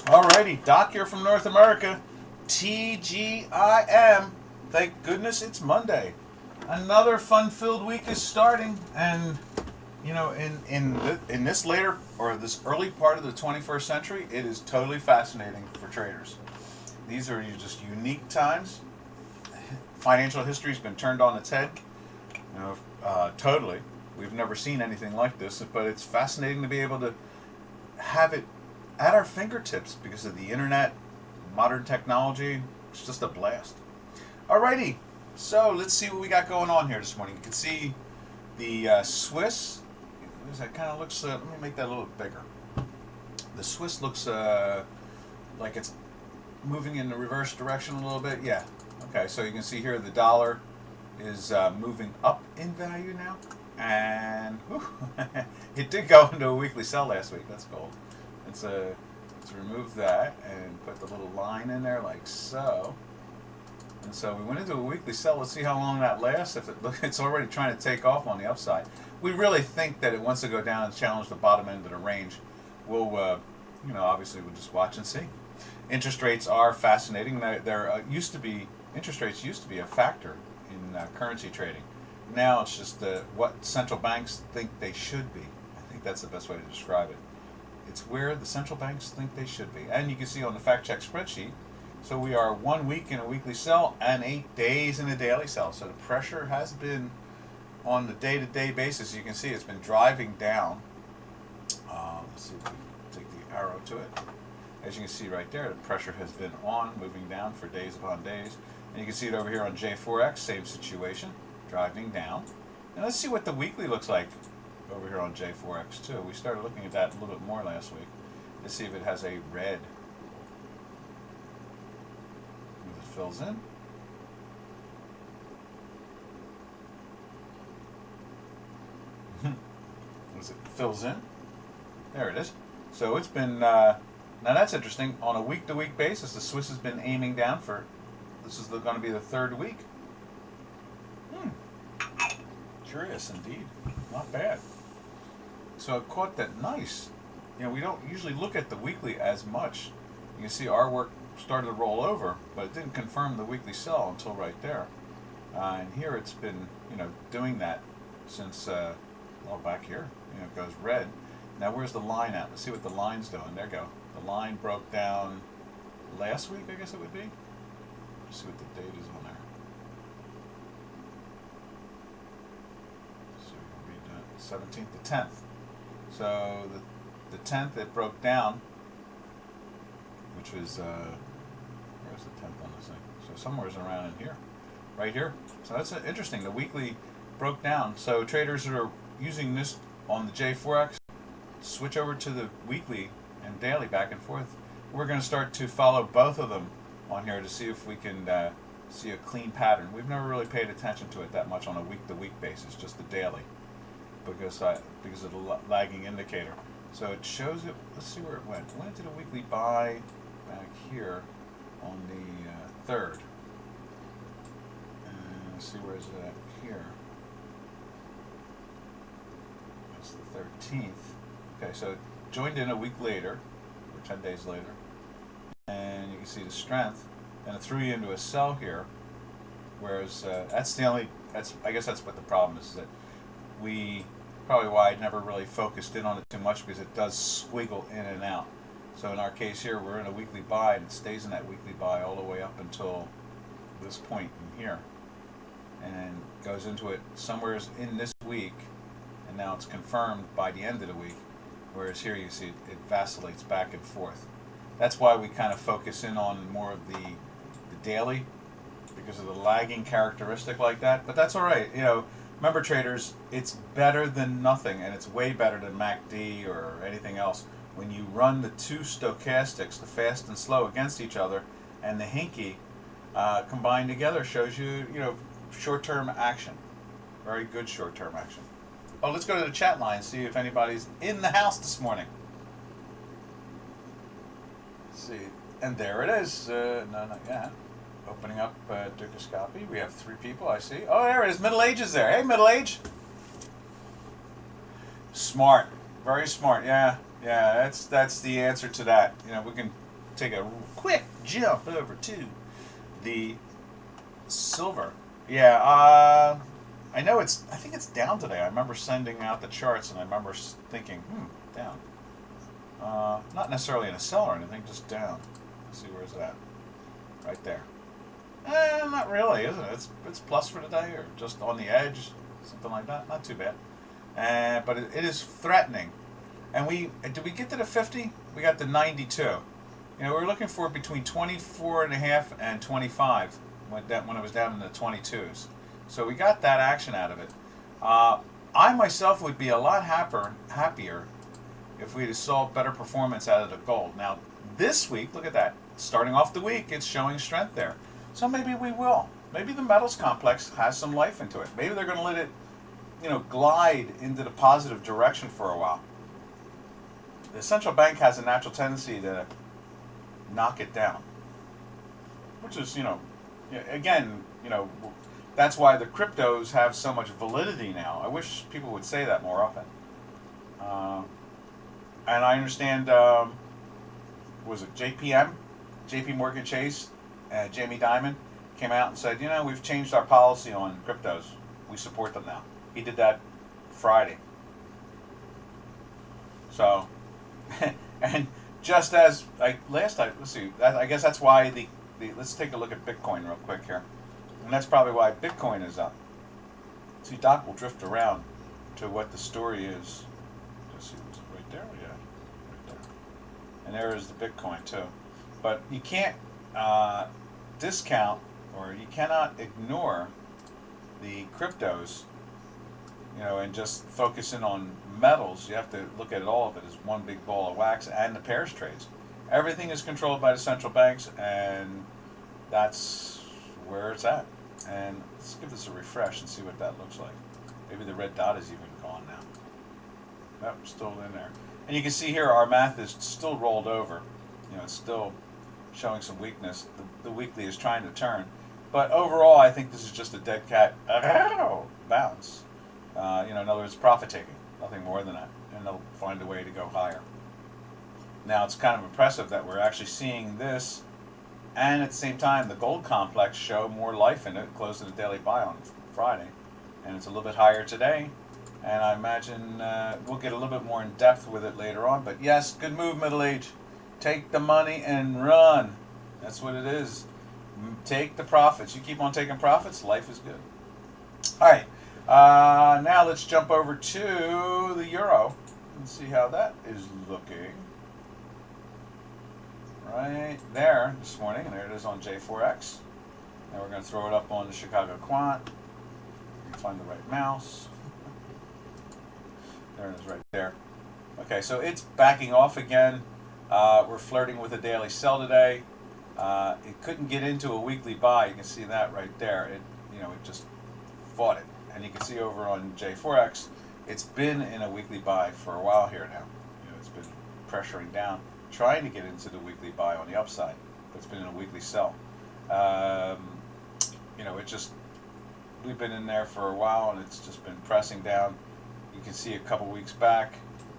Alrighty, Doc here from North America. TGIM. Thank goodness it's Monday. Another fun-filled week is starting, and you know, in this later or this early part of the 21st century, it is totally fascinating for traders. These are just unique times. Financial history's been turned on its head. You know, totally. We've never seen anything like this, but it's fascinating to be able to have it at our fingertips because of the internet, modern technology. It's just a blast. Alrighty, so let's see what we got going on here this morning. You can see the Swiss. That kind of looks. Let me make that a little bigger. The Swiss looks like it's moving in the reverse direction a little bit. Yeah. Okay, so you can see here the dollar is moving up in value now, and whew, it did go into a weekly sell last week. That's gold. Let's remove that and put the little line in there like so. And so we went into a weekly sell. Let's see how long that lasts. If it's already trying to take off on the upside. We really think that it wants to go down and challenge the bottom end of the range. We'll, you know, obviously we'll just watch and see. Interest rates are fascinating. Interest rates used to be a factor in currency trading. Now it's just what central banks think they should be. I think that's the best way to describe it. It's where the central banks think they should be. And you can see on the fact check spreadsheet, so we are 1 week in a weekly sell and 8 days in a daily sell. So the pressure has been on the day-to-day basis. You can see it's been driving down. Let's see if we can take the arrow to it. As you can see right there, the pressure has been on, moving down for days upon days. And you can see it over here on J4X, same situation, driving down. And let's see what the weekly looks like over here on J4X too. We started looking at that a little bit more last week. Let's see if it has a red. If it fills in. As it fills in. There it is. So it's been, now that's interesting. On a week-to-week basis, the Swiss has been aiming down for, this is going to be the third week. Curious indeed. Not bad. So I caught that nice. You know, we don't usually look at the weekly as much. You can see our work started to roll over, but it didn't confirm the weekly sell until right there. And here it's been, you know, doing that since, well, back here. You know, it goes red. Now where's the line at? Let's see what the line's doing. There you go. The line broke down last week, I guess it would be. Let's see what the date is on there. So we'll read that 17th to 10th. So the 10th it broke down, which was where's the 10th on this thing? So somewhere's around in here, right here. So that's interesting. The weekly broke down. So traders that are using this on the J4X, switch over to the weekly and daily back and forth. We're going to start to follow both of them on here to see if we can see a clean pattern. We've never really paid attention to it that much on a week-to-week basis, just the daily, because of the lagging indicator. So it shows it. Let's see where it went. It went to the weekly buy back here on the 3rd. And let's see where is it at here. That's the 13th. Okay, so it joined in a week later, or 10 days later, and you can see the strength, and it threw you into a sell here. Whereas that's the only. I guess that's what the problem is that we. Probably why I never really focused in on it too much, because it does squiggle in and out. So in our case here, we're in a weekly buy, and it stays in that weekly buy all the way up until this point in here, and goes into it somewhere in this week, and now it's confirmed by the end of the week. Whereas here you see it vacillates back and forth. That's why we kind of focus in on more of the daily, because of the lagging characteristic like that. But that's all right, you know. Remember, traders, it's better than nothing, and it's way better than MACD or anything else. When you run the two stochastics, the fast and slow, against each other, and the hinky combined together shows you, you know, short-term action. Very good short-term action. Oh, let's go to the chat line and see if anybody's in the house this morning. Let's see. And there it is. No, not yet. Opening up Dukascopy. We have 3 people, I see. Oh, there it is. Middle Age is there. Hey, Middle Age. Smart. Very smart. Yeah, yeah. That's the answer to that. You know, we can take a quick jump over to the silver. Yeah. I know it's. I think it's down today. I remember sending out the charts, and I remember thinking, down. Not necessarily in a sell or anything, just down. Let's see where's that. Right there. Not really, is it? It's plus for today, or just on the edge, something like that. Not too bad. But it is threatening. And did we get to the 50? We got the 92. You know, we were looking for between 24 and a half and 25 when it was down in the 22s. So we got that action out of it. I myself would be a lot happier if we saw better performance out of the gold. Now, this week, look at that. Starting off the week, it's showing strength there. So maybe we will. Maybe the metals complex has some life into it. Maybe they're going to let it, glide into the positive direction for a while. The central bank has a natural tendency to knock it down, which is, again, that's why the cryptos have so much validity now. I wish people would say that more often. And I understand, was it JP Morgan Chase, Jamie Dimon came out and said, we've changed our policy on cryptos. We support them now. He did that Friday. So, and just as last time, let's see. I guess that's why let's take a look at Bitcoin real quick here, and that's probably why Bitcoin is up. See, Doc will drift around to what the story is. Let's see, what's right there? Yeah, right there. And there is the Bitcoin too. But you can't discount, or you cannot ignore the cryptos, and just focus in on metals. You have to look at all of it as one big ball of wax, and the pairs trades. Everything is controlled by the central banks, and that's where it's at. And let's give this a refresh and see what that looks like. Maybe the red dot is even gone now. Nope, still in there. And you can see here our math is still rolled over. It's still showing some weakness. The weekly is trying to turn. But overall, I think this is just a dead cat bounce. In other words, profit taking. Nothing more than that. And they'll find a way to go higher. Now, it's kind of impressive that we're actually seeing this, and at the same time, the gold complex show more life in it. It closed at a daily buy on Friday. And it's a little bit higher today. And I imagine we'll get a little bit more in depth with it later on. But yes, good move, Middle Age. Take the money and run. That's what it is. Take the profits. You keep on taking profits, life is good. All right. Now let's jump over to the euro and see how that is looking. Right there this morning, and there it is on J4X. Now we're going to throw it up on the Chicago Quant. Find the right mouse. There it is right there. Okay, so it's backing off again. We're flirting with a daily sell today. It couldn't get into a weekly buy. You can see that right there. It just fought it. And you can see over on J4X, it's been in a weekly buy for a while here now. It's been pressuring down, trying to get into the weekly buy on the upside, but it's been in a weekly sell. We've been in there for a while, and it's just been pressing down. You can see a couple weeks back,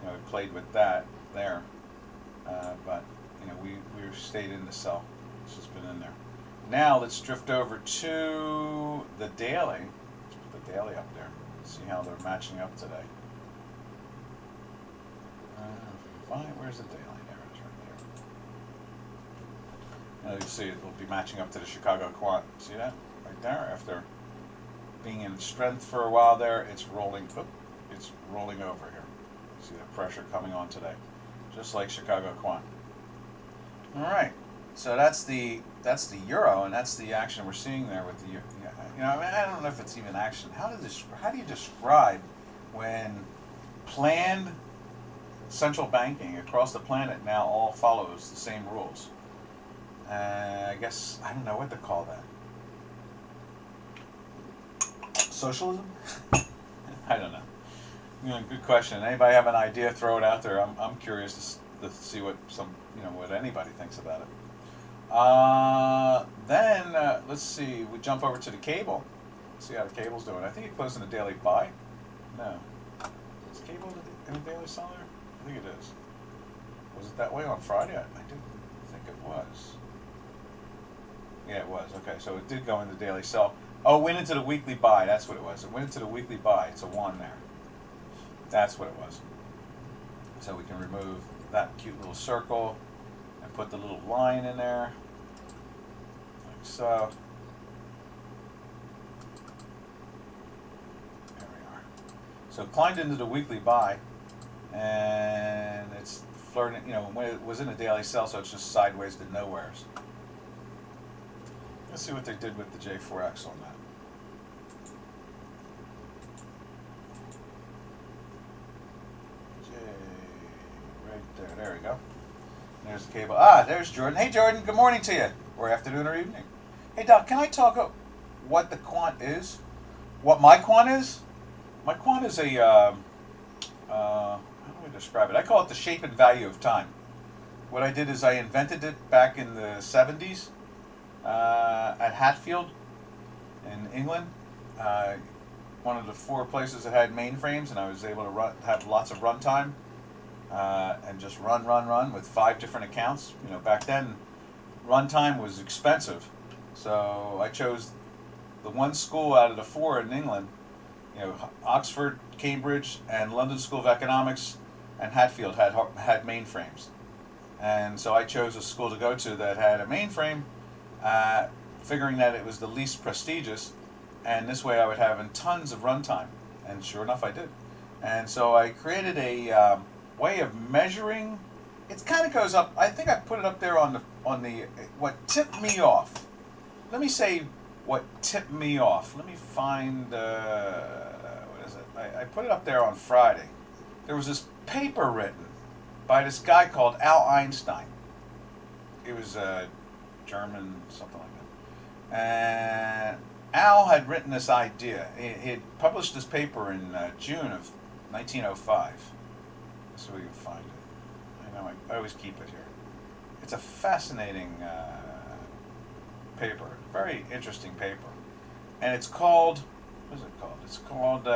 it played with that there, but we stayed in the sell. It's just been in there. Now let's drift over to the daily. The daily up there. See how they're matching up today. Where's the daily? There it is right there. Now you see it'll be matching up to the Chicago Quant. See that? Right there. After being in strength for a while there, it's rolling. It's rolling over here. See the pressure coming on today. Just like Chicago Quant. Alright. So that's the euro, and that's the action we're seeing there with the I don't know if it's even action. How do you describe when planned central banking across the planet now all follows the same rules? I guess I don't know what to call that. Socialism? I don't know. Good question. Anybody have an idea? Throw it out there. I'm curious to see what what anybody thinks about it. Then let's see. We jump over to the cable. See how the cable's doing. I think it closed in a daily buy. No. Is cable in a daily seller? I think it is. Was it that way on Friday? I didn't think it was. Yeah, it was. Okay, so it did go into daily sell. Oh, it went into the weekly buy. That's what it was. It went into the weekly buy. It's a 1 there. That's what it was. So we can remove that cute little circle and put the little line in there, like so. There we are. So it climbed into the weekly buy, and it's flirting, you know, when it was in a daily sell, so it's just sideways to nowheres. Let's see what they did with the J4X on that. There we go. There's the cable. Ah, there's Jordan. Hey, Jordan. Good morning to you, or afternoon or evening. Hey, Doc. Can I talk about what the quant is? What my quant is? My quant is a how do I describe it? I call it the shape and value of time. What I did is I invented it back in the 70s at Hatfield in England. One of the 4 places that had mainframes, and I was able to have lots of runtime. And just run with 5 different accounts. You know, back then, runtime was expensive, so I chose the one school out of the 4 in England. You know, Oxford, Cambridge, and London School of Economics, and Hatfield had mainframes, and so I chose a school to go to that had a mainframe, figuring that it was the least prestigious, and this way I would have tons of runtime. And sure enough, I did. And so I created a way of measuring. It kind of goes up. I think I put it up there on the what tipped me off. Let me say what tipped me off. Let me find what is it? I put it up there on Friday. There was this paper written by this guy called Al Einstein. He was German, something like that. And Al had written this idea. He had published this paper in June of 1905. So we can find it. I know I always keep it here. It's a fascinating paper, very interesting paper, and it's called. What is it called? It's called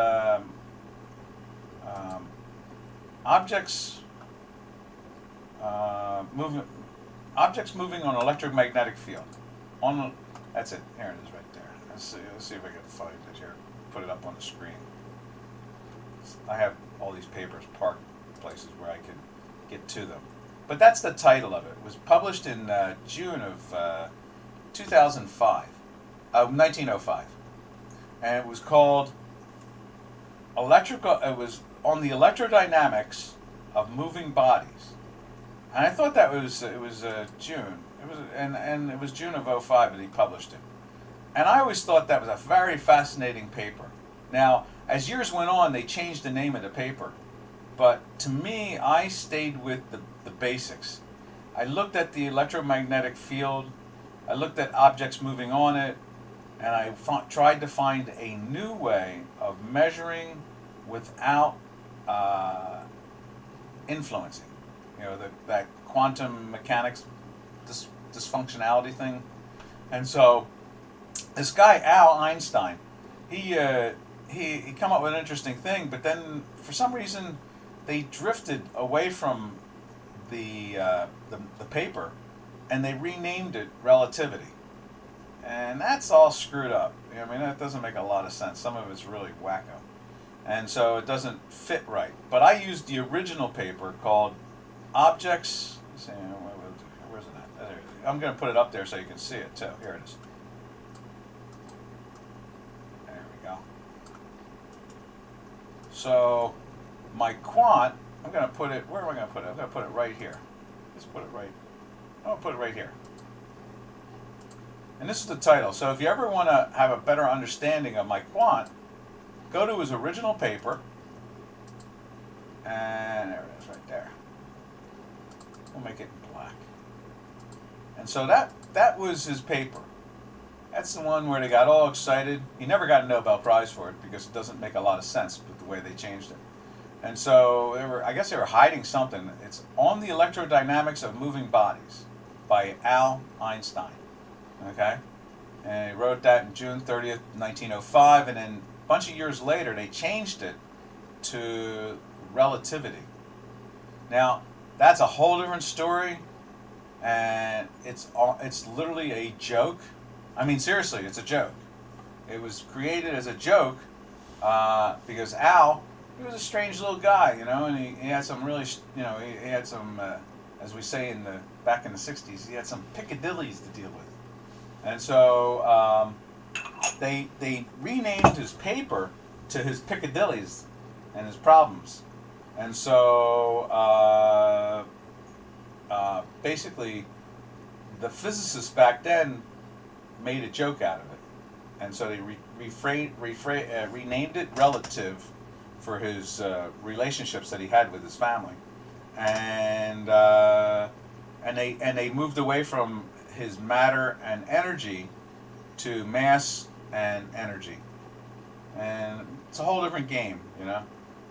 objects moving on electromagnetic field. That's it. Here it is, right there. Let's see if I can find it here. Put it up on the screen. I have all these papers parked places where I can get to them. But that's the title of it. It was published in June of 2005, 1905. And it was called it was on the electrodynamics of moving bodies. And I thought that it was June. And it was June of 05 that he published it. And I always thought that was a very fascinating paper. Now, as years went on, they changed the name of the paper. But to me, I stayed with the basics. I looked at the electromagnetic field, I looked at objects moving on it, and I tried to find a new way of measuring without influencing. You know, that quantum mechanics dysfunctionality thing. And so this guy, Al Einstein, he come up with an interesting thing, but then for some reason they drifted away from the paper, and they renamed it relativity, and that's all screwed up. You know, I mean, that doesn't make a lot of sense. Some of it's really wacko, and so it doesn't fit right. But I used the original paper called Objects. Where's it at? There it is. I'm going to put it up there so you can see it too. Here it is. There we go. So my quant, I'm going to put it, where am I going to put it? I'm going to put it right here. Let's put it right, I'll put it right here. And this is the title. So if you ever want to have a better understanding of my quant, go to his original paper, and there it is right there. We'll make it in black. And so that was his paper. That's the one where they got all excited. He never got a Nobel Prize for it because it doesn't make a lot of sense with the way they changed it. And so I guess they were hiding something. It's On the Electrodynamics of Moving Bodies by Al Einstein. Okay? And he wrote that in June 30th, 1905, and then a bunch of years later they changed it to relativity. Now, that's a whole different story, and it's literally a joke. I mean, seriously, it's a joke. It was created as a joke because Al, he was a strange little guy, you know, and he had some really, you know, he had some, as we say back in the '60s, he had some picadillies to deal with, and so they renamed his paper to his picadillies and his problems, and so basically the physicists back then made a joke out of it, and so they renamed it relative for his relationships that he had with his family, and they moved away from his matter and energy to mass and energy, and it's a whole different game, you know.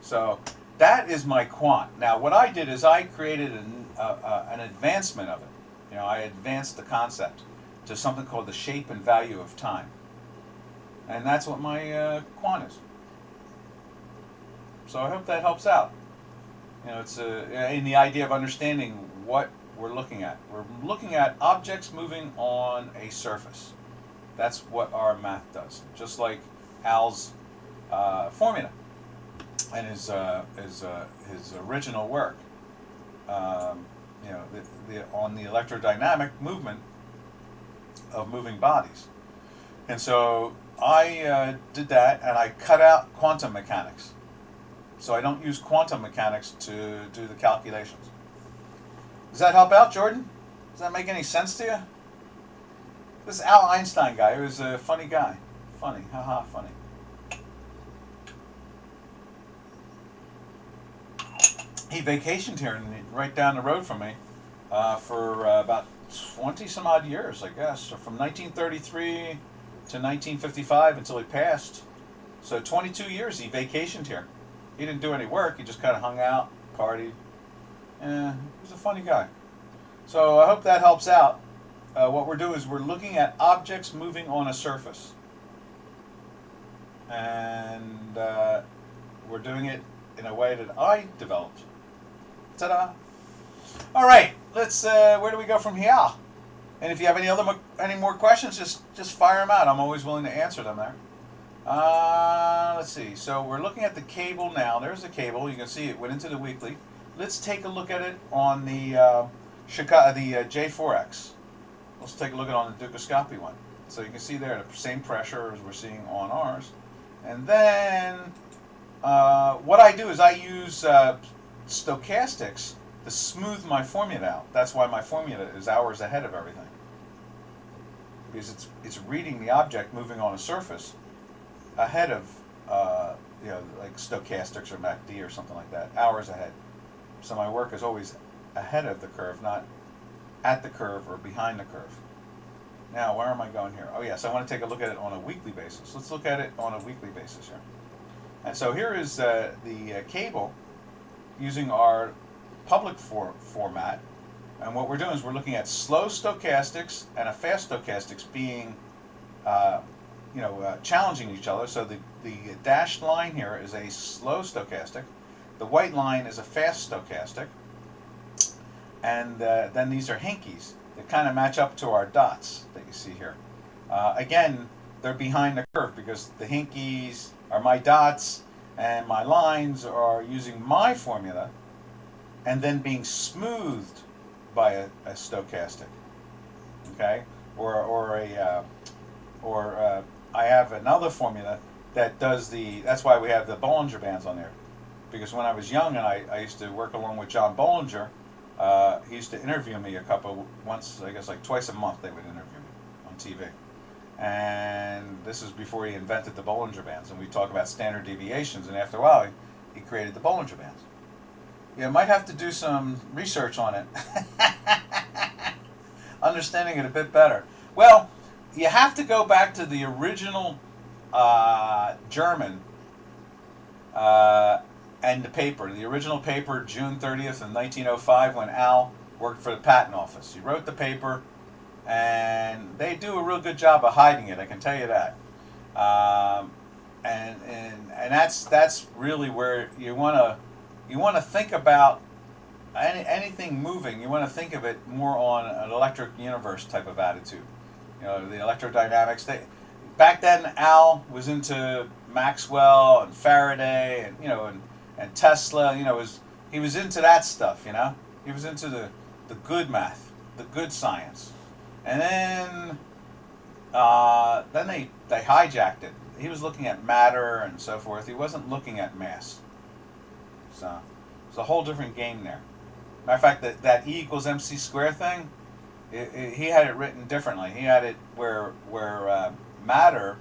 So that is my quant. Now, what I did is I created an advancement of it. You know, I advanced the concept to something called the shape and value of time, and that's what my quant is. So I hope that helps out. You know, it's in the idea of understanding what we're looking at. We're looking at objects moving on a surface. That's what our math does. Just like Al's formula and his original work. You know, on the electrodynamic movement of moving bodies. And so I did that, and I cut out quantum mechanics. So I don't use quantum mechanics to do the calculations. Does that help out, Jordan? Does that make any sense to you? This Al Einstein guy, he was a funny guy. Funny, haha, funny. He vacationed here right down the road from me for about 20 some odd years, I guess. So from 1933 to 1955 until he passed. So 22 years he vacationed here. He didn't do any work, he just kind of hung out, partied. He was a funny guy. So I hope that helps out. What we're doing is we're looking at objects moving on a surface. And we're doing it in a way that I developed. Ta-da! All right, let's. Where do we go from here? And if you have any more questions, just fire them out. I'm always willing to answer them there. Let's see. So we're looking at the cable now. There's the cable. You can see it went into the weekly. Let's take a look at it on the J4X. Let's take a look at it on the Dukascopy one. So you can see there the same pressure as we're seeing on ours. And then what I do is I use stochastics to smooth my formula out. That's why my formula is hours ahead of everything, because it's reading the object moving on a surface ahead of you know, like stochastics or MACD or something like that, hours ahead. So my work is always ahead of the curve, not at the curve or behind the curve. Now, where am I going here? Oh yes, I want to take a look at it on a weekly basis. Let's look at it on a weekly basis here. And so here is the cable using our public format. And what we're doing is we're looking at slow stochastics and a fast stochastics being challenging each other. So the dashed line here is a slow stochastic. The white line is a fast stochastic. And then these are hinkies that kind of match up to our dots that you see here. Again, they're behind the curve because the hinkies are my dots and my lines are using my formula and then being smoothed by a stochastic. Okay? Or I have another formula that does that's why we have the Bollinger Bands on there. Because when I was young and I used to work along with John Bollinger, he used to interview me once, I guess like twice a month they would interview me on TV. And this is before he invented the Bollinger Bands, and we talk about standard deviations, and after a while he created the Bollinger Bands. You might have to do some research on it. Understanding it a bit better. Well, you have to go back to the original German and the paper. The original paper, June 30th of 1905, when Al worked for the Patent Office. He wrote the paper, and they do a real good job of hiding it, I can tell you that. And that's really where you want to think about anything moving, you want to think of it more on an electric universe type of attitude. You know, the electrodynamics. Back then, Al was into Maxwell and Faraday, and and Tesla. He was into that stuff. He was into the good math, the good science, and then they hijacked it. He was looking at matter and so forth. He wasn't looking at mass. So it's a whole different game there. Matter of fact, that E equals MC squared thing, he had it written differently. He had it where matter,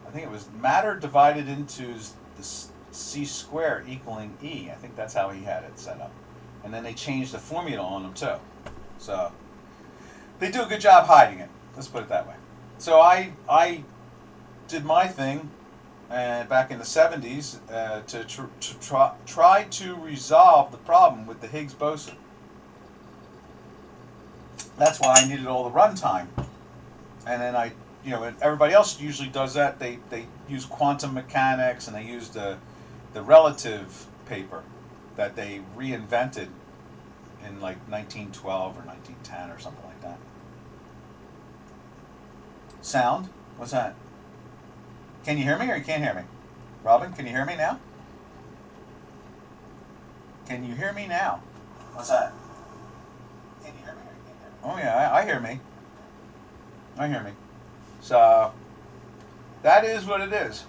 I think it was matter divided into the C square equaling E. I think that's how he had it set up. And then they changed the formula on them too. So they do a good job hiding it. Let's put it that way. So I did my thing back in the 70s to try to resolve the problem with the Higgs boson. That's why I needed all the runtime. And then everybody else usually does that. They use quantum mechanics, and they use the relative paper that they reinvented in like 1912 or 1910 or something like that. Sound? What's that? Can you hear me or you can't hear me? Robin, can you hear me now? Can you hear me now? What's that? Can you hear me or you can't hear me? Oh yeah, I hear me. I hear me. So that is what it is.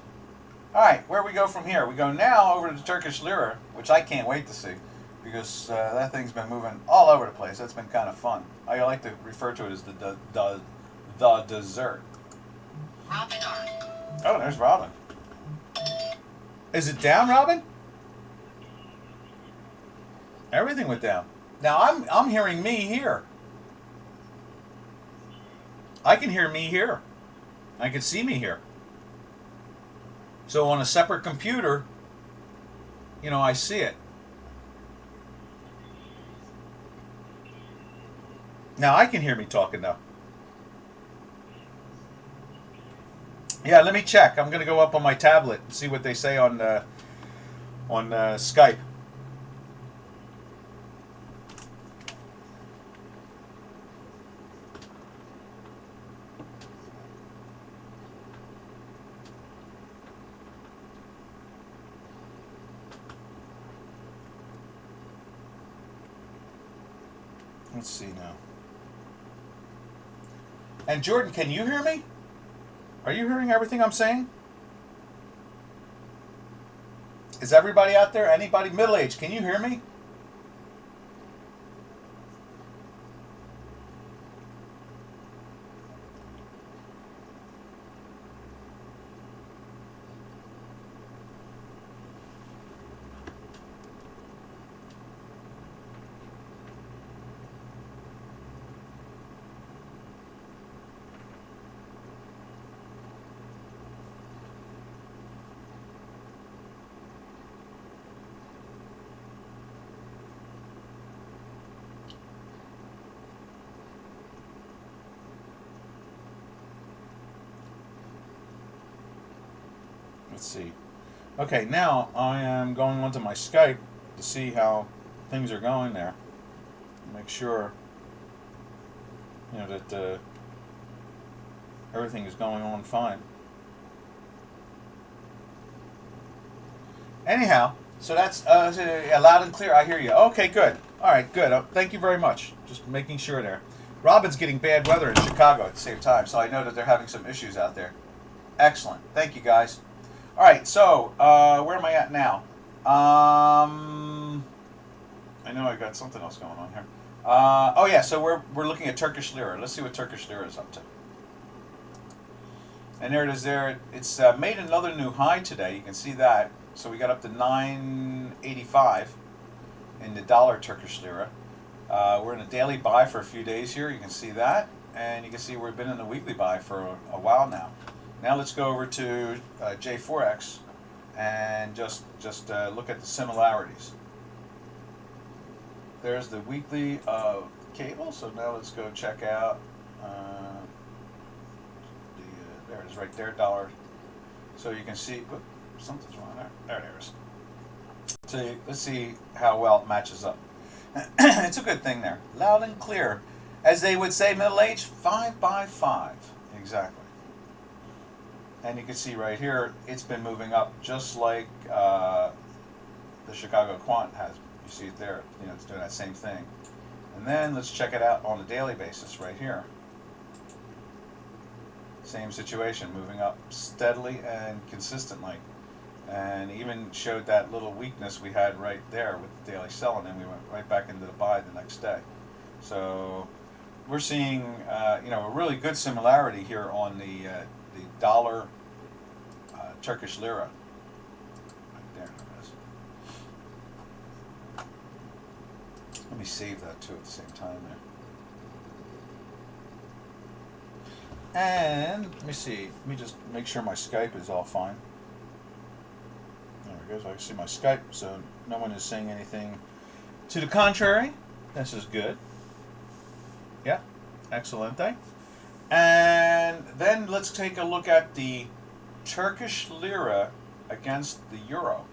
Alright, where we go from here? We go now over to the Turkish Lira, which I can't wait to see, because that thing's been moving all over the place. That's been kind of fun. I like to refer to it as the dessert. Robin R. Oh, there's Robin. Is it down, Robin? Everything went down. Now I'm hearing me here. I can hear me here. I can see me here. So on a separate computer, I see it. Now I can hear me talking though. Yeah, let me check. I'm going to go up on my tablet and see what they say on Skype. Let's see now. And Jordan, can you hear me? Are you hearing everything I'm saying? Is everybody out there? Anybody middle-aged? Can you hear me? Let's see. Okay, now I am going onto my Skype to see how things are going there. Make sure that everything is going on fine. Anyhow, so that's loud and clear. I hear you. Okay, good. All right, good. Thank you very much. Just making sure there. Robin's getting bad weather in Chicago at the same time, so I know that they're having some issues out there. Excellent. Thank you, guys. All right, so where am I at now? I know I got something else going on here. Oh yeah, so we're looking at Turkish Lira. Let's see what Turkish Lira is up to. And there it is. There, it's made another new high today. You can see that. So we got up to 9.85 in the dollar Turkish Lira. We're in a daily buy for a few days here. You can see that, and you can see we've been in the weekly buy for a while now. Now let's go over to J4X and just look at the similarities. There's the weekly cable. So now let's go check out there it is right there, dollar. So you can see, whoop, something's wrong there. There it is. So let's see how well it matches up. It's a good thing there. Loud and clear. As they would say, middle age, 5 by 5. Exactly. And you can see right here, it's been moving up just like the Chicago Quant has. You see it there. You know, it's doing that same thing. And then let's check it out on a daily basis right here. Same situation, moving up steadily and consistently. And even showed that little weakness we had right there with the daily sell, and then we went right back into the buy the next day. So we're seeing a really good similarity here on the dollar Turkish Lira. Right there it is. Let me save that too at the same time there. And let me see. Let me just make sure my Skype is all fine. There we go. So I can see my Skype, so no one is saying anything to the contrary. This is good. Yeah, excelente. And then let's take a look at the Turkish Lira against the Euro.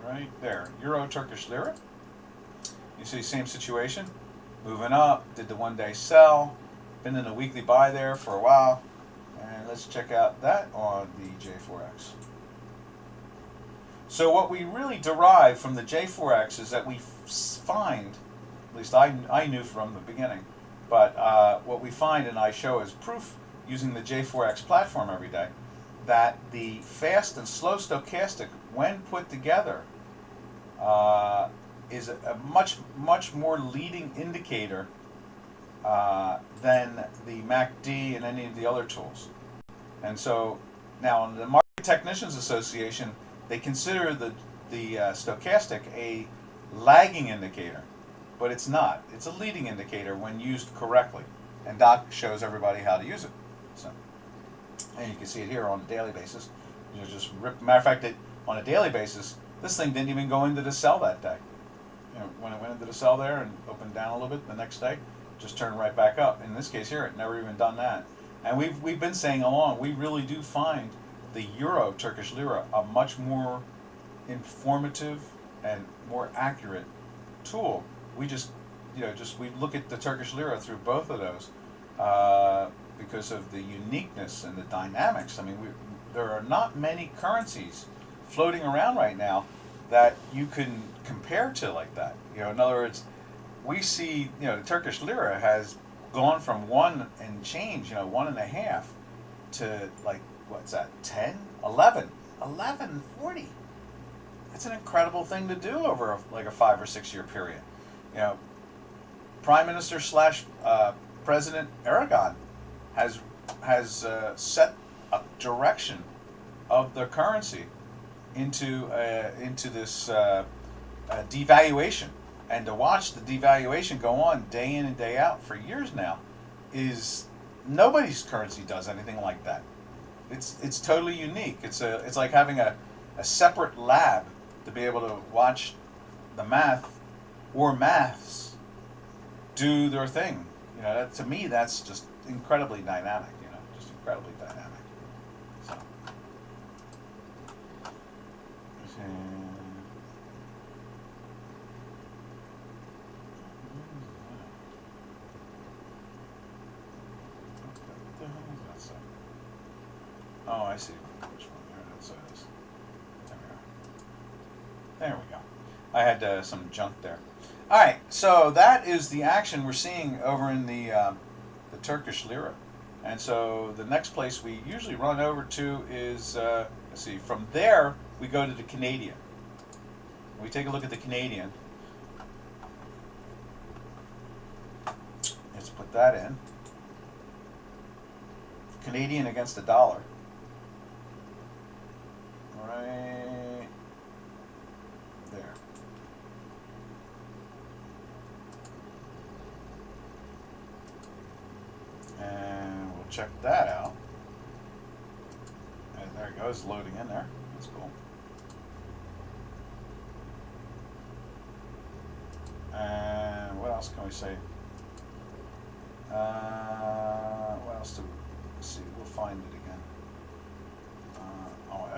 Right there, Euro Turkish Lira. You see, same situation. Moving up, did the one-day sell, been in a weekly buy there for a while. And let's check out that on the J4X. So what we really derive from the J4X is that we find, at least I knew from the beginning, but what we find, and I show as proof using the J4X platform every day, that the fast and slow stochastic, when put together, is a much more leading indicator than the MACD and any of the other tools. And so now in the Market Technicians Association, they consider the stochastic a lagging indicator, but it's not. It's a leading indicator when used correctly. And Doc shows everybody how to use it. So, and you can see it here on a daily basis. You just rip. Matter of fact, on a daily basis, this thing didn't even go into the sell that day. You know, when it went into the sell there and opened down a little bit the next day, just turned right back up. In this case here, it never even done that. And we've been saying along, we really do find the Euro Turkish Lira a much more informative and more accurate tool. We just we look at the Turkish Lira through both of those because of the uniqueness and the dynamics. I mean, there are not many currencies floating around right now that you can compare to like that. You know, in other words, we see, the Turkish Lira has gone from 1 and change, 1.5 to like, what's that, 10, 11, 11.40. That's an incredible thing to do over like a 5 or 6 year period. Prime Minister / President Aragon has set a direction of the currency into this devaluation, and to watch the devaluation go on day in and day out for years now, is nobody's currency does anything like that. It's totally unique. It's like having a separate lab to be able to watch the maths do their thing. To me, that's just incredibly dynamic. Just incredibly dynamic. So. Oh, I see which one there it is. There we go. I had some junk there. All right, so that is the action we're seeing over in the Turkish Lira. And so the next place we usually run over to is, let's see, from there we go to the Canadian. We take a look at the Canadian. Let's put that in. Canadian against the dollar. Right there. And we'll check that out. And there it goes, loading in there. That's cool. And what else can we say? What else do we see? We'll find it again.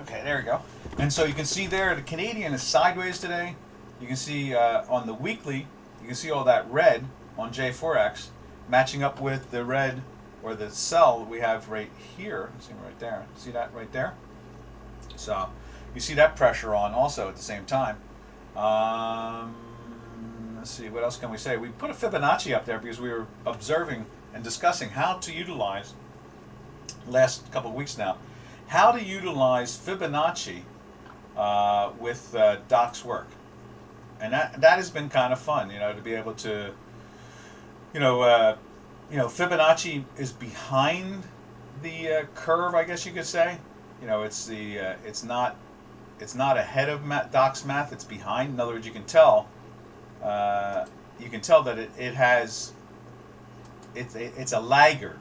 Okay, there we go. And so you can see there the Canadian is sideways today. You can see on the weekly, you can see all that red on J4X matching up with the red or the sell we have right here. See right there. See that right there? So you see that pressure on also at the same time. Let's see, what else can we say? We put a Fibonacci up there because we were observing and discussing how to utilize, last couple of weeks now, how to utilize Fibonacci with Doc's work. And that has been kind of fun, to be able to, Fibonacci is behind the curve, I guess you could say. It's not ahead of Doc's math. It's behind. In other words, you can tell that it's a laggard.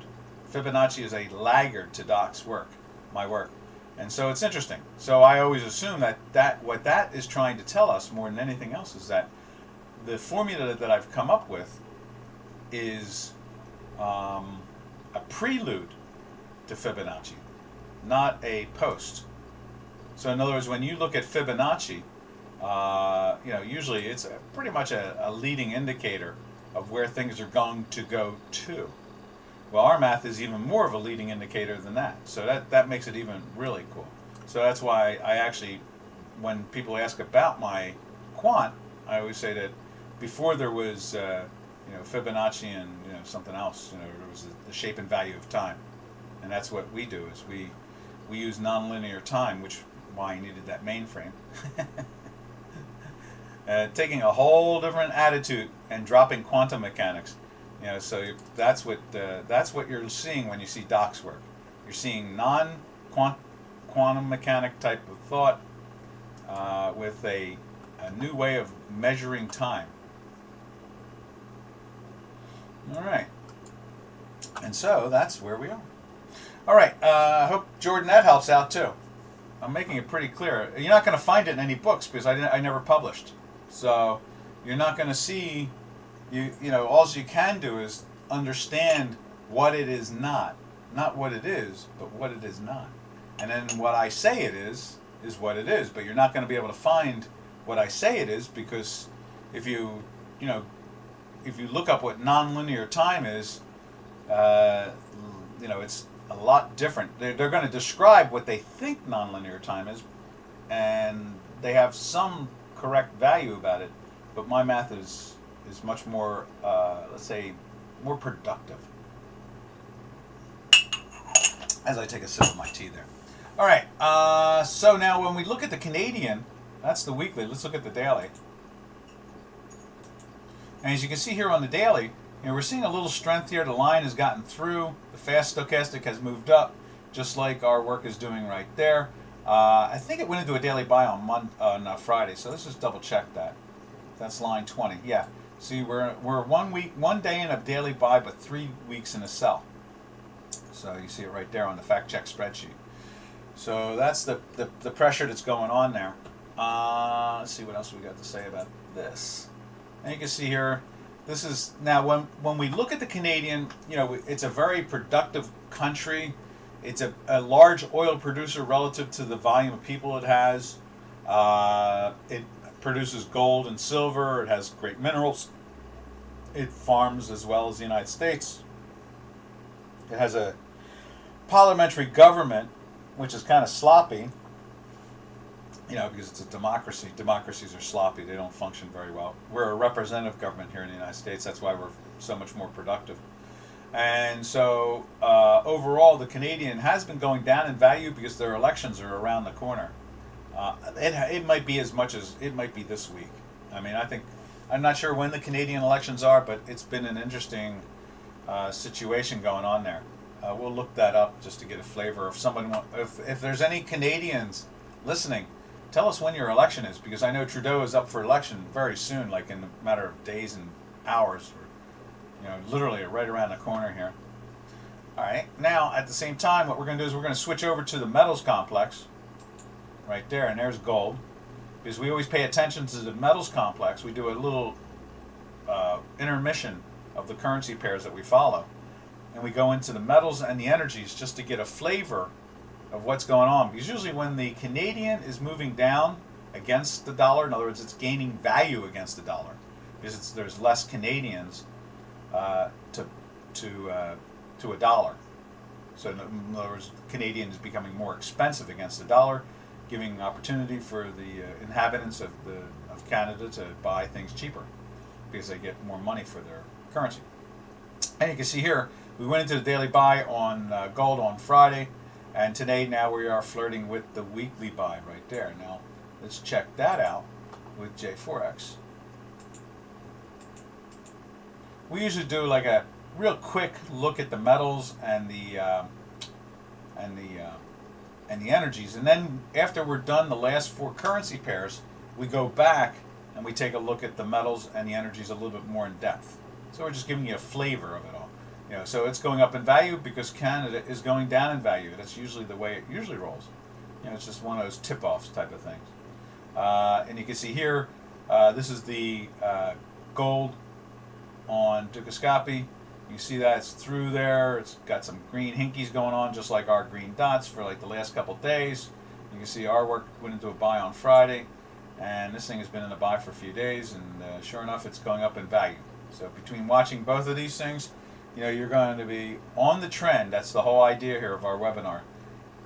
Fibonacci is a laggard to Doc's work, my work. And so it's interesting. So I always assume that what that is trying to tell us more than anything else is that the formula that I've come up with is a prelude to Fibonacci, not a post. So in other words, when you look at Fibonacci, usually it's pretty much a leading indicator of where things are going to go to. Well, our math is even more of a leading indicator than that. So that makes it even really cool. So that's why I actually, when people ask about my quant, I always say that before there was, Fibonacci and something else, there was the shape and value of time, and that's what we do. Is we use nonlinear time, which why I needed that mainframe. Taking a whole different attitude and dropping quantum mechanics. So that's what you're seeing when you see Doc's work. You're seeing non-quantum mechanic type of thought with a new way of measuring time. All right, and so that's where we are. All right, I hope Jordan that helps out too. I'm making it pretty clear. You're not going to find it in any books because I never published. So you're not going to see. All you can do is understand what it is not what it is, but what it is not. And then what I say it is what it is. But you're not going to be able to find what I say it is because if you look up what nonlinear time is, it's a lot different. They're going to describe what they think nonlinear time is, and they have some correct value about it. But my math is much more, let's say, more productive. As I take a sip of my tea there. All right, so now when we look at the Canadian, that's the weekly. Let's look at the daily. And as you can see here on the daily, we're seeing a little strength here. The line has gotten through. The fast stochastic has moved up, just like our work is doing right there. I think it went into a daily buy on Friday, so let's just double check that. That's line 20. Yeah. See, we're 1 day in a daily buy, but 3 weeks in a sell. So you see it right there on the fact check spreadsheet. So that's the pressure that's going on there. Let's see what else we got to say about this. And you can see here, this is now when we look at the Canadian, it's a very productive country. It's a large oil producer relative to the volume of people it has. It produces gold and silver. It has great minerals. It farms as well as the United States. It has a parliamentary government, which is kind of sloppy, because it's a democracy. Democracies are sloppy. They don't function very well. We're a representative government here in the United States. That's why we're so much more productive. And so overall, the Canadian has been going down in value because their elections are around the corner. It might be as much as it might be this week. I mean, I'm not sure when the Canadian elections are, but it's been an interesting situation going on there. We'll look that up just to get a flavor. If there's any Canadians listening, tell us when your election is, because I know Trudeau is up for election very soon, like in a matter of days and hours, or literally right around the corner here. All right. Now, at the same time, what we're going to do is we're going to switch over to the metals complex. Right there, and there's gold, because we always pay attention to the metals complex. We do a little intermission of the currency pairs that we follow, and we go into the metals and the energies just to get a flavor of what's going on. Because usually when the Canadian is moving down against the dollar, in other words, it's gaining value against the dollar, because there's less Canadians to a dollar. So in other words, Canadian is becoming more expensive against the dollar, giving opportunity for the inhabitants of Canada to buy things cheaper because they get more money for their currency. And you can see here, we went into the daily buy on gold on Friday, and today now we are flirting with the weekly buy right there. Now let's check that out with J4X. We usually do like a real quick look at the metals and the energies, and then after we're done the last 4 currency pairs, we go back and we take a look at the metals and the energies a little bit more in depth. So we're just giving you a flavor of it all. So it's going up in value because Canada is going down in value. That's usually the way it usually rolls. It's just one of those tip-offs type of things. And you can see here, this is the gold on Dukascopy. You see that it's through there. It's got some green hinkies going on, just like our green dots for like the last couple days. You can see our work went into a buy on Friday, and this thing has been in a buy for a few days, and sure enough, it's going up in value. So between watching both of these things, you're going to be on the trend. That's the whole idea here of our webinar,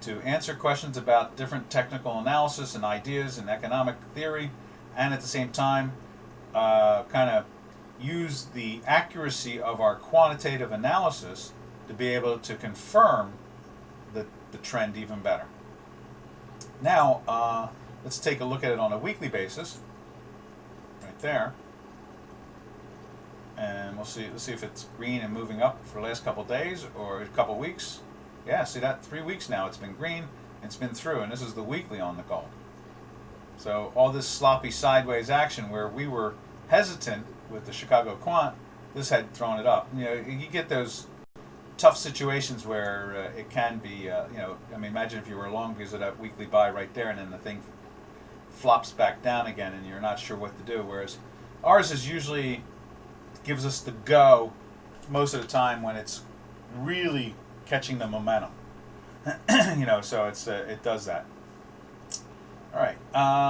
to answer questions about different technical analysis and ideas and economic theory, and at the same time, kind of use the accuracy of our quantitative analysis to be able to confirm the trend even better. Now, let's take a look at it on a weekly basis, right there, and let's see if it's green and moving up for the last couple days or a couple weeks. Yeah, see that? 3 weeks now it's been green, it's been through, and this is the weekly on the gold. So all this sloppy sideways action where we were hesitant with the Chicago Quant, this had thrown it up. You get those tough situations where it can be, imagine if you were long because of that weekly buy right there, and then the thing flops back down again, and you're not sure what to do. Whereas ours is usually gives us the go most of the time when it's really catching the momentum. So it does that. All right,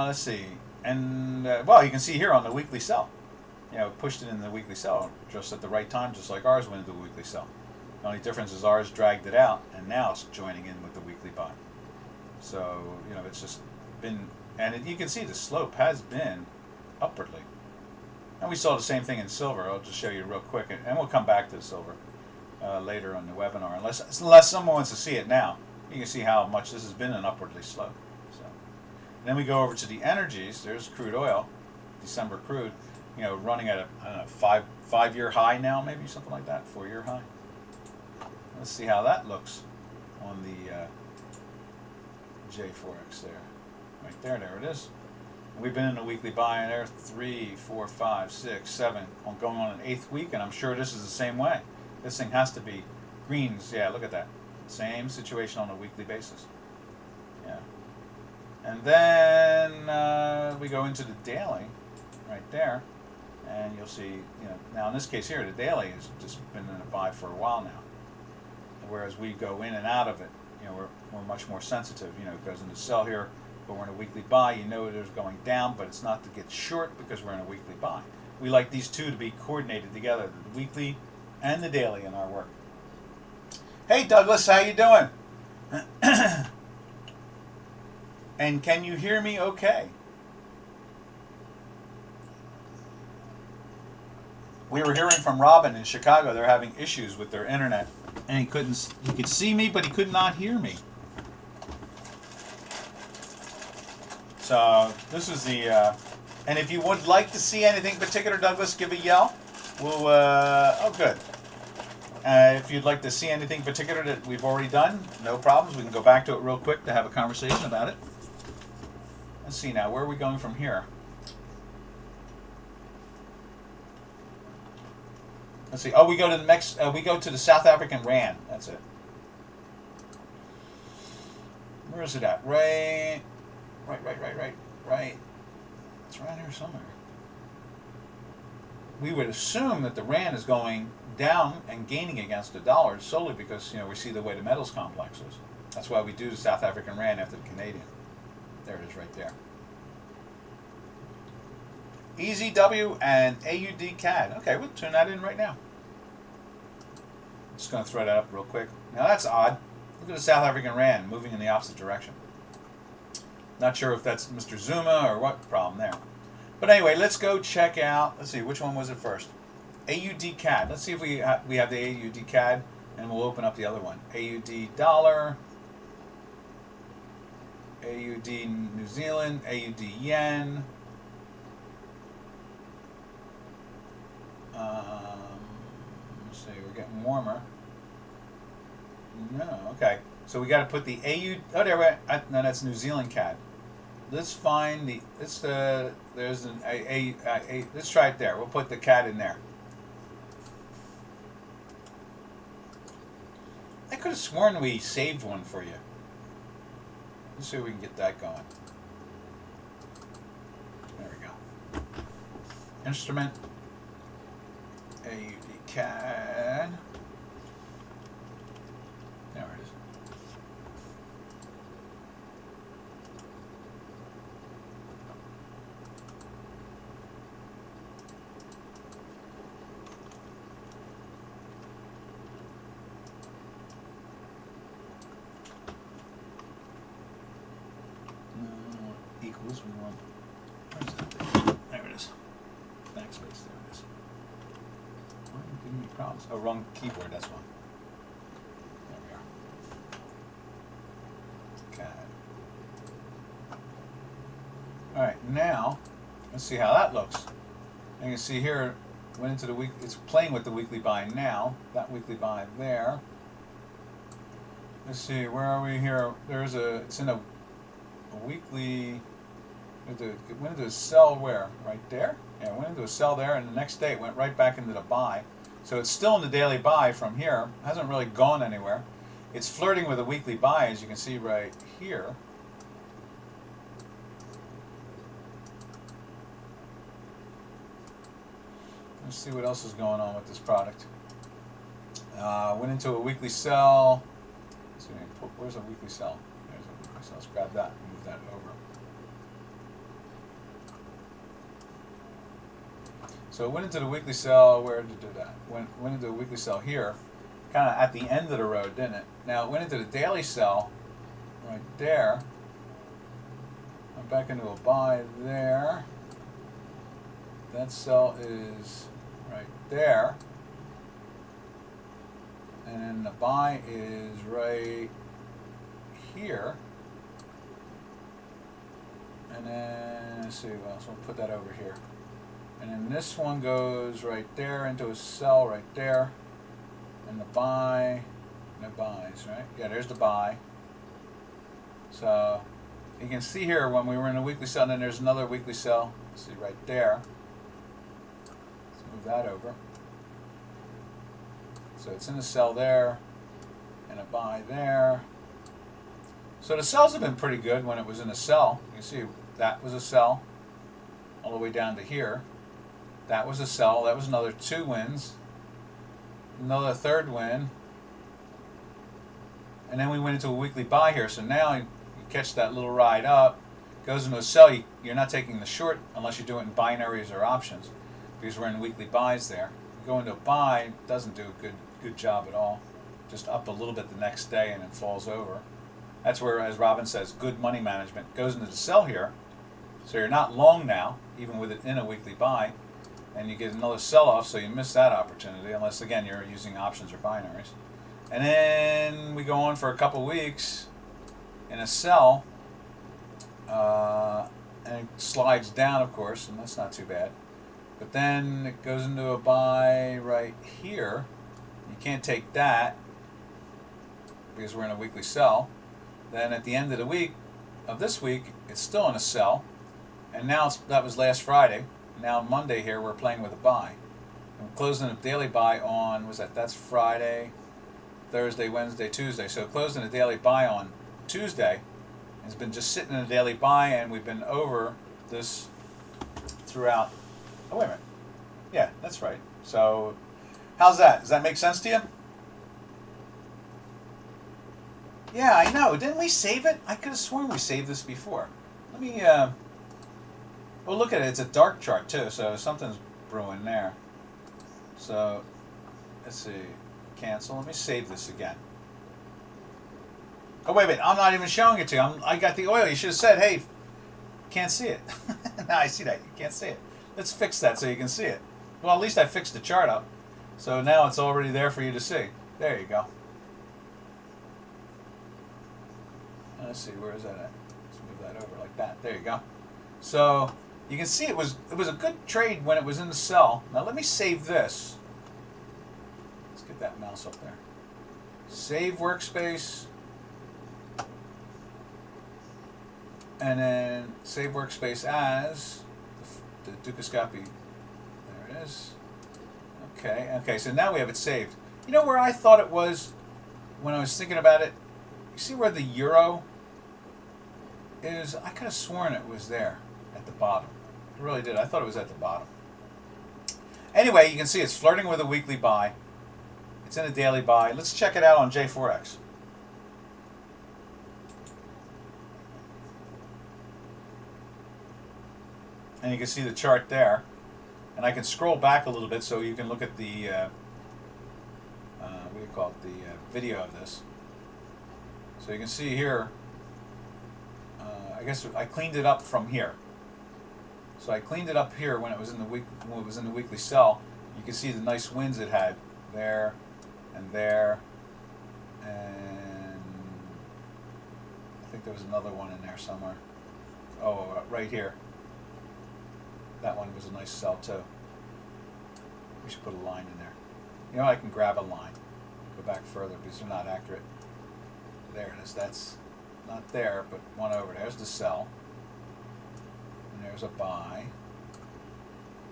let's see, and well, you can see here on the weekly sell. Pushed it in the weekly sell just at the right time, just like ours went into the weekly sell. The only difference is ours dragged it out, and now it's joining in with the weekly buy. So, it's just been, and you can see the slope has been upwardly. And we saw the same thing in silver. I'll just show you real quick, and we'll come back to the silver later on the webinar, unless someone wants to see it now. You can see how much this has been an upwardly slope. So, and then we go over to the energies. There's crude oil, December crude. Running at a, I don't know, five-year high now, maybe something like that, 4-year high. Let's see how that looks on the J4X there. Right there, there it is. And we've been in a weekly buy in there, 3, 4, 5, 6, 7, going on an 8th week, and I'm sure this is the same way. This thing has to be greens. Yeah, look at that. Same situation on a weekly basis. Yeah. And then we go into the daily, right there. And you'll see, now in this case here, the daily has just been in a buy for a while now. Whereas we go in and out of it, we're much more sensitive. It goes into sell here, but we're in a weekly buy. There's going down, but it's not to get short because we're in a weekly buy. We like these two to be coordinated together, the weekly and the daily in our work. Hey Douglas, how you doing? And can you hear me okay? We were hearing from Robin in Chicago. They're having issues with their internet, and he could see me, but he could not hear me. So this is the, and if you would like to see anything particular, Douglas, give a yell. We'll, oh good. If you'd like to see anything particular that we've already done, no problems. We can go back to it real quick to have a conversation about it. Let's see now, where are we going from here? Let's see. Oh, we go to the we go to the South African rand. That's it. Where is it at? Right. It's right here somewhere. We would assume that the rand is going down and gaining against the dollar solely because we see the way the metals complex is. That's why we do the South African Rand after the Canadian. There it is right there. EZW and AUD CAD. Okay, we'll turn that in right now. Just going to throw that up real quick. Now that's odd. Look at the South African Rand moving in the opposite direction. Not sure if that's Mr. Zuma or what problem there. But anyway, let's go check out. Let's see, which one was it first? AUD CAD. Let's see if we have the AUD CAD, and we'll open up the other one. AUD dollar, AUD New Zealand, AUD yen. Let's see, we're getting warmer. No, okay. So we got to put the AUD. Oh, there we go. No, that's New Zealand CAD. Let's find the. There's an a. Let's try it there. We'll put the CAD in there. I could have sworn we saved one for you. Let's see if we can get that going. There we go. Instrument. AUD CAD. There it is. Equals we want. Where's that? There it is. Backspace. There it is. Why are you giving me problems? Oh, wrong keyboard. That's one. There we are. Okay. All right. Now, let's see how that looks. And you can see here, went into the week. It's playing with the weekly buy now. That weekly buy there. Let's see. Where are we here? There's a. It's in a weekly. It went into a sell where? Right there? Yeah, it went into a sell there, and the next day it went right back into the buy. So it's still in the daily buy from here. Hasn't really gone anywhere. It's flirting with a weekly buy, as you can see right here. Let's see what else is going on with this product. Went into a weekly sell. Let's see, where's a weekly sell? There's a weekly sell. Let's grab that and move that over. So it went into the weekly sell. Where did it do that? Went into a weekly sell here, kind of at the end of the road, didn't it? Now it went into the daily sell right there. Went back into a buy there. That sell is right there. And then the buy is right here. And then, let's see, well, so we'll put that over here. And then this one goes right there into a sell right there. And the buy, no buys, right? Yeah, there's the buy. So you can see here when we were in a weekly sell, and then there's another weekly sell. See right there. Let's move that over. So it's in a sell there, and a buy there. So the sells have been pretty good when it was in a sell. You can see that was a sell all the way down to here. That was a sell. That was another 2 wins. Another third win. And then we went into a weekly buy here. So now you catch that little ride up. Goes into a sell. You're not taking the short unless you do it in binaries or options, because we're in weekly buys there. You go into a buy, it doesn't do a good job at all. Just up a little bit the next day and it falls over. That's where, as Robin says, good money management. Goes into the sell here. So you're not long now, even with it in a weekly buy. And you get another sell-off, so you miss that opportunity, unless, again, you're using options or binaries. And then we go on for a couple weeks in a sell, and it slides down, of course, and that's not too bad. But then it goes into a buy right here. You can't take that because we're in a weekly sell. Then at the end of the week, of this week, it's still in a sell. And now that was last Friday. Now Monday here we're playing with a buy. And we're closing a daily buy on, that's Friday, Thursday, Wednesday, Tuesday. So closing a daily buy on Tuesday. It's been just sitting in a daily buy, and we've been over this throughout. Oh, wait a minute. Yeah, that's right. So how's that? Does that make sense to you? Yeah, I know. Didn't we save it? I could have sworn we saved this before. Let me, well, look at it. It's a dark chart, too, so something's brewing there. So, let's see. Cancel. Let me save this again. Oh, wait a minute. I'm not even showing it to you. I got the oil. You should have said, hey, can't see it. Now I see that. You can't see it. Let's fix that so you can see it. Well, at least I fixed the chart up. So now it's already there for you to see. There you go. Let's see, where is that at? Let's move that over like that. There you go. So you can see it was a good trade when it was in the sell. Now let me save this. Let's get that mouse up there. Save workspace. And then save workspace as the Dukascopy. There it is. Okay, so now we have it saved. You know where I thought it was when I was thinking about it? You see where the euro is? I could have sworn it was there at the bottom. I really did. I thought it was at the bottom. Anyway, you can see it's flirting with a weekly buy. It's in a daily buy. Let's check it out on J4X. And you can see the chart there. And I can scroll back a little bit so you can look at the, what do you call it, the video of this. So you can see here, I guess I cleaned it up from here. So I cleaned it up here when it was in the weekly sell. You can see the nice wins it had there, and I think there was another one in there somewhere. Oh, right here. That one was a nice sell too. We should put a line in there. You know, I can grab a line, go back further because they're not accurate. There it is. That's not there, but one over. There's the sell. And there's a buy.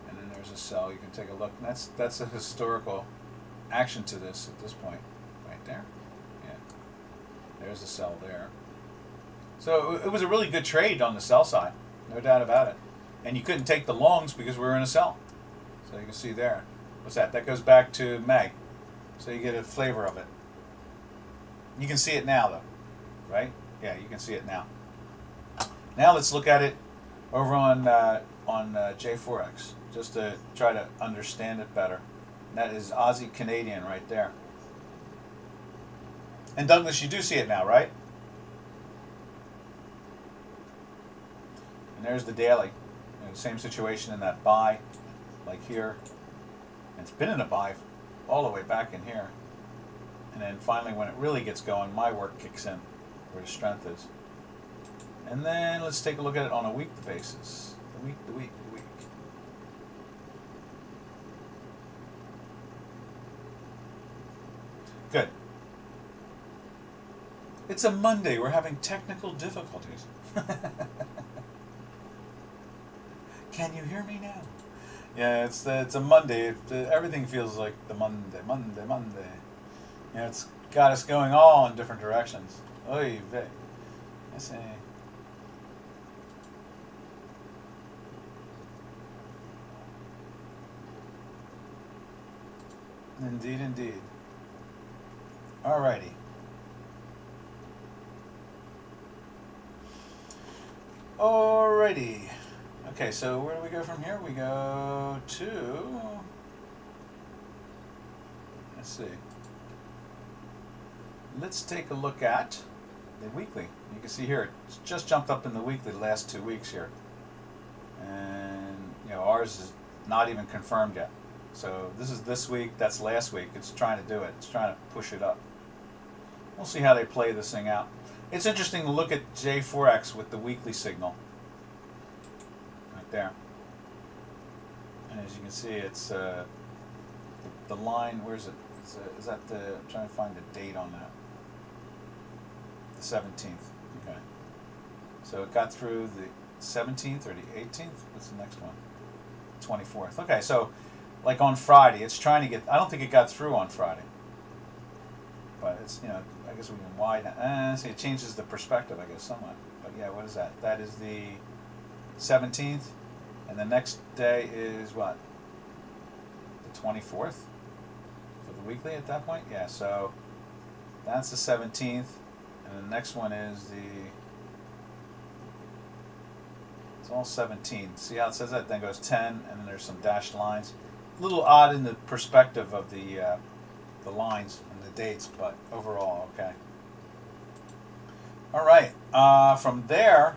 And then there's a sell. You can take a look. And that's a historical action to this at this point. Right there. Yeah. There's the sell there. So it was a really good trade on the sell side. No doubt about it. And you couldn't take the longs because we were in a sell. So you can see there. What's that? That goes back to May. So you get a flavor of it. You can see it now, though, right? Yeah, you can see it now. Now let's look at it over on J4X, just to try to understand it better. And that is Aussie Canadian right there. And Douglas, you do see it now, right? And there's the daily. You know, same situation in that buy, like here. And it's been in a buy all the way back in here. And then finally, when it really gets going, my work kicks in, where the strength is. And then let's take a look at it on a weekly basis. The week. Good. It's a Monday. We're having technical difficulties. Can you hear me now? Yeah, it's a Monday. Everything feels like the Monday. You know, it's got us going all in different directions. Oy vey. I see. Indeed, indeed. Alrighty. Alrighty. Okay, so where do we go from here? We go to, let's see. Let's take a look at the weekly. You can see here, it's just jumped up in the weekly the last 2 weeks here. And, you know, ours is not even confirmed yet. So this is this week, that's last week. It's trying to do it. It's trying to push it up. We'll see how they play this thing out. It's interesting to look at J4X with the weekly signal. Right there. And as you can see, it's the line, where is it? Is that the, I'm trying to find the date on that. The 17th. Okay. So it got through the 17th or the 18th? What's the next one? 24th. Okay, so like on Friday, it's trying to get, I don't think it got through on Friday. But it's, you know, I guess we can widen, see, it changes the perspective, I guess, somewhat. But yeah, what is that? That is the 17th, and the next day is what? The 24th for the weekly at that point? Yeah, so that's the 17th, And the next one is it's all 17. See how it says that? Then goes 10, and then there's some dashed lines. A little odd in the perspective of the lines and the dates, but overall, okay. All right. From there,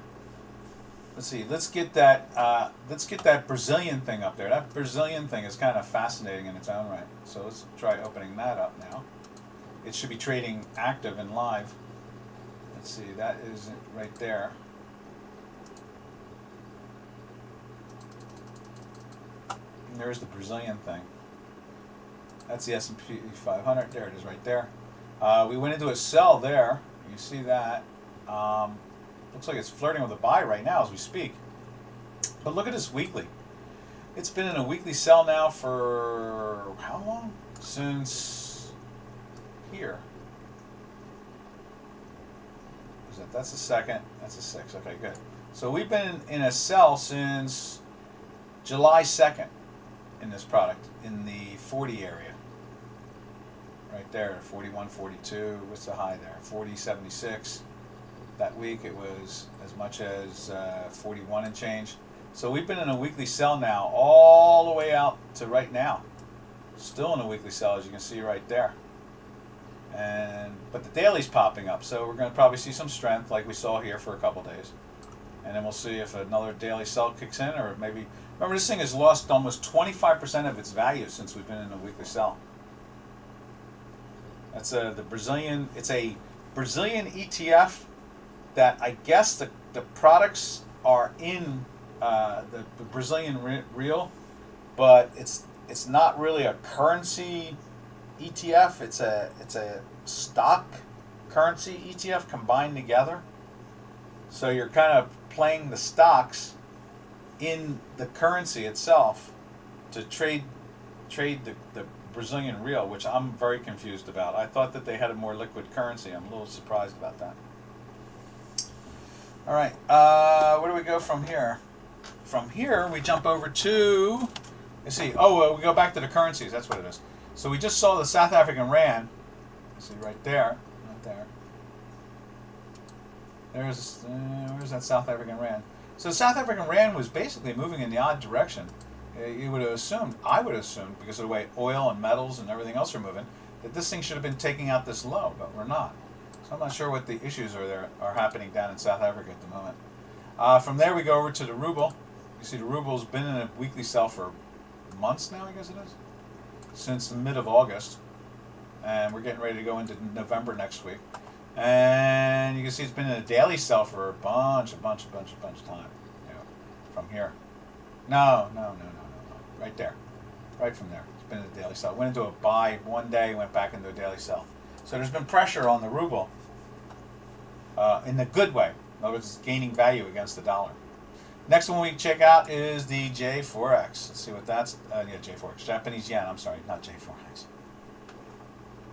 let's see. Let's get that Brazilian thing up there. That Brazilian thing is kind of fascinating in its own right. So let's try opening that up now. It should be trading active and live. Let's see. That is right there. And there's the Brazilian thing. That's the S&P 500. There it is right there. We went into a sell there. You see that. Looks like it's flirting with a buy right now as we speak. But look at this weekly. It's been in a weekly sell now for how long? Since here. That's the second. That's the 6th. Okay, good. So we've been in a sell since July 2nd in this product in the 40 area. Right there, 41, 42. What's the high there? 40, 76. That week it was as much as 41 and change. So we've been in a weekly sell now all the way out to right now. Still in a weekly sell, as you can see right there. But the daily's popping up, so we're going to probably see some strength like we saw here for a couple days. And then we'll see if another daily sell kicks in, or maybe... Remember, this thing has lost almost 25% of its value since we've been in a weekly sell. That's the Brazilian... It's a Brazilian ETF that I guess the products are in the Brazilian real, but it's not really a currency ETF. It's a stock currency ETF combined together. So you're kind of playing the stocks in the currency itself to trade the Brazilian real, which I'm very confused about. I thought that they had a more liquid currency. I'm a little surprised about that. All right, where do we go from here? From here, we jump over to, let's see, we go back to the currencies. That's what it is. So we just saw the South African Rand. See right there, right there. Where's that South African Rand? So the South African Rand was basically moving in the odd direction. You would have assumed, I would have assumed, because of the way oil and metals and everything else are moving, that this thing should have been taking out this low, but we're not. So I'm not sure what the issues are happening down in South Africa at the moment. From there we go over to the ruble. You see the ruble's been in a weekly sell for months now, I guess it is, since the mid of August. And we're getting ready to go into November next week. And you can see it's been in a daily sell for a bunch of time. You know, from here. No. Right there. Right from there. It's been in a daily sell. Went into a buy one day, went back into a daily sell. So there's been pressure on the ruble in the good way. In other words, it's gaining value against the dollar. Next one we check out is the J4X. Let's see what that's. J4X. Japanese yen. I'm sorry, not J4X.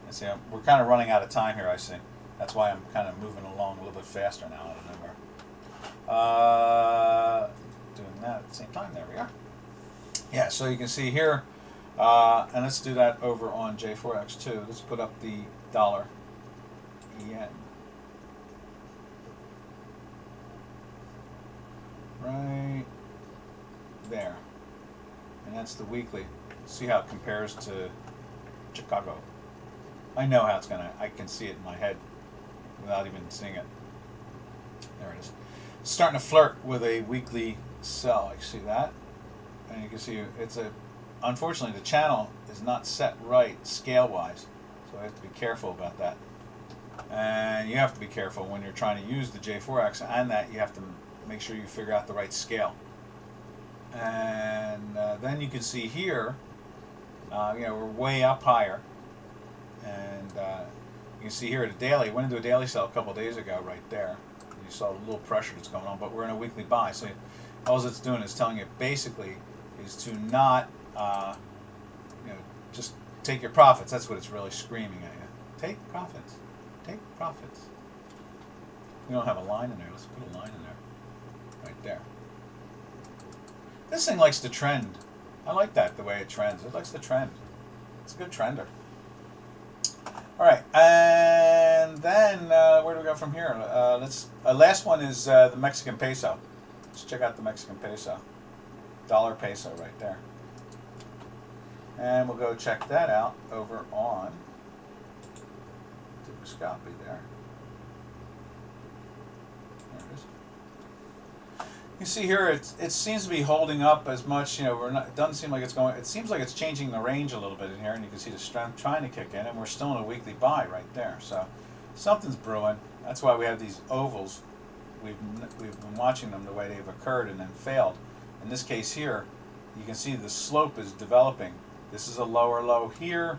Let's see. We're kind of running out of time here, I see. That's why I'm kind of moving along a little bit faster now out of nowhere. Doing that at the same time. There we are. Yeah, so you can see here, and let's do that over on J4X too. Let's put up the dollar yen. Right there. And that's the weekly. See how it compares to Chicago. I know how it's going to, I can see it in my head without even seeing it. There it is. It's starting to flirt with a weekly sell. You see that? And you can see unfortunately the channel is not set right scale-wise. So I have to be careful about that. And you have to be careful when you're trying to use the J4X, and that you have to make sure you figure out the right scale. And then you can see here, we're way up higher. And you can see here at a daily, went into a daily sell a couple days ago right there. You saw a little pressure that's going on, but we're in a weekly buy. So all it's doing is telling you basically is to not, just take your profits. That's what it's really screaming at you. Take profits. Take profits. We don't have a line in there. Let's put a line in there. Right there. This thing likes to trend. I like that, the way it trends. It likes to trend. It's a good trender. All right, and And then where do we go from here? Last one is the Mexican peso. Let's check out the Mexican peso. Dollar peso right there. And we'll go check that out over on Dukascopy there. There it is. You see here, it seems to be holding up as much. You know, it doesn't seem like it's going. It seems like it's changing the range a little bit in here, and you can see the strength trying to kick in, and we're still in a weekly buy right there. So something's brewing. That's why we have these ovals. We've been watching them the way they've occurred and then failed. In this case here, you can see the slope is developing. This is a lower low here.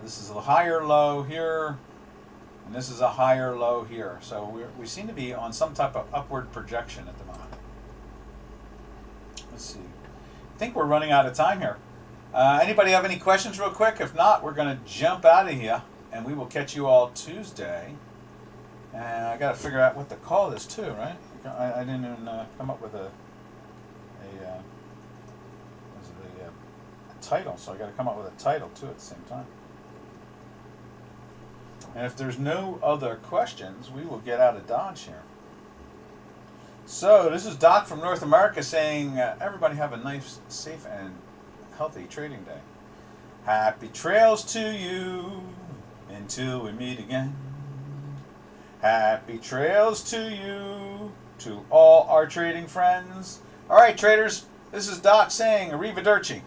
This is a higher low here. And this is a higher low here. So we seem to be on some type of upward projection at the moment. Let's see. I think we're running out of time here. Anybody have any questions real quick? If not, we're going to jump out of here. And we will catch you all Tuesday. And I got to figure out what to call this too, right? I didn't even come up with a title, so I got to come up with a title too at the same time. And if there's no other questions, we will get out of Dodge here. So this is Doc from North America saying, everybody have a nice, safe, and healthy trading day. Happy trails to you until we meet again. Happy trails to you, to all our trading friends. All right, traders, this is Doc saying arrivederci.